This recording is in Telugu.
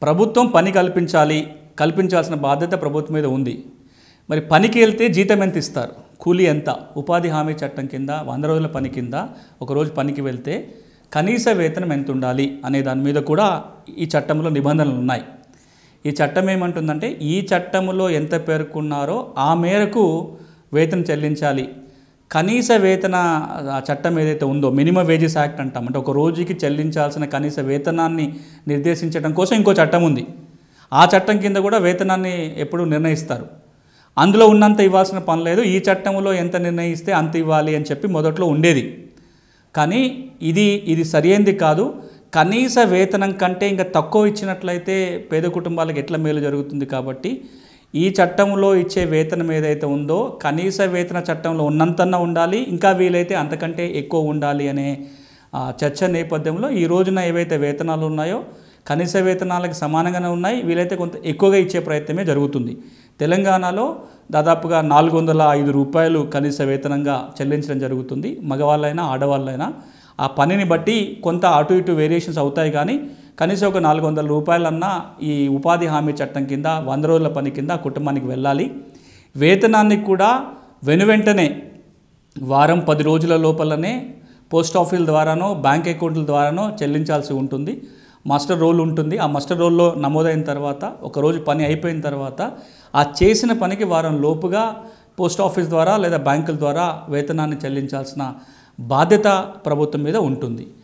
ప్రభుత్వం పని కల్పించాల్సిన బాధ్యత ప్రభుత్వం మీద ఉంది. మరి పనికి వెళ్తే జీతం ఎంత ఇస్తారు, కూలీ ఎంత, ఉపాధి హామీ చట్టం కింద 100 రోజుల పని కింద ఒకరోజు పనికి వెళ్తే కనీస వేతనం ఎంత ఉండాలి అనే దాని మీద కూడా ఈ చట్టంలో నిబంధనలు ఉన్నాయి. ఈ చట్టం ఏమంటుందంటే ఈ చట్టంలో ఎంత పేర్కొన్నారో ఆ మేరకు వేతనం చెల్లించాలి. కనీస వేతన చట్టం ఏదైతే ఉందో మినిమం వేజెస్ యాక్ట్ అంటాం, అంటే ఒక రోజుకి చెల్లించాల్సిన కనీస వేతనాన్ని నిర్దేశించడం కోసం ఇంకో చట్టం ఉంది. ఆ చట్టం కింద కూడా వేతనాన్ని ఎప్పుడు నిర్ణయిస్తారు. అందులో ఉన్నంత ఇవ్వాల్సిన పని లేదు, ఈ చట్టంలో ఎంత నిర్ణయిస్తే అంత ఇవ్వాలి అని చెప్పి మొదట్లో ఉండేది. కానీ ఇది సరైనది కాదు. కనీస వేతనం కంటే ఇంకా తక్కువ ఇచ్చినట్లయితే పేద కుటుంబాలకు ఎట్లా మేలు జరుగుతుంది. కాబట్టి ఈ చట్టంలో ఇచ్చే వేతనం ఏదైతే ఉందో కనీస వేతన చట్టంలో ఉన్నంతన్నా ఉండాలి, ఇంకా వీలైతే అంతకంటే ఎక్కువ ఉండాలి అనే చర్చ నేపథ్యంలో ఈ రోజున ఏవైతే వేతనాలు ఉన్నాయో కనీస వేతనాలకు సమానంగానే ఉన్నాయి, వీలైతే కొంత ఎక్కువగా ఇచ్చే ప్రయత్నమే జరుగుతుంది. తెలంగాణలో దాదాపుగా 405 రూపాయలు కనీస వేతనంగా చెల్లించడం జరుగుతుంది. మగవాళ్ళైనా ఆడవాళ్ళైనా ఆ పనిని బట్టి కొంత అటు ఇటు వేరియేషన్స్ అవుతాయి, కానీ కనీసం ఒక 400 రూపాయలన్నా ఈ ఉపాధి హామీ చట్టం కింద 100 రోజుల పని కింద కుటుంబానికి వెళ్ళాలి. వేతనాన్ని కూడా వెనువెంటనే వారం 10 రోజుల లోపలనే పోస్ట్ ఆఫీస్ ద్వారానో బ్యాంక్ అకౌంట్ల ద్వారానో చెల్లించాల్సి ఉంటుంది. మాస్టర్ రోల్ ఉంటుంది. ఆ మాస్టర్ రోల్లో నమోదైన తర్వాత ఒకరోజు పని అయిపోయిన తర్వాత ఆ చేసిన పనికి వారం లోపుగా పోస్ట్ ఆఫీస్ ద్వారా లేదా బ్యాంకుల ద్వారా వేతనాన్ని చెల్లించాల్సిన బాధ్యత ప్రభుత్వం మీద ఉంటుంది.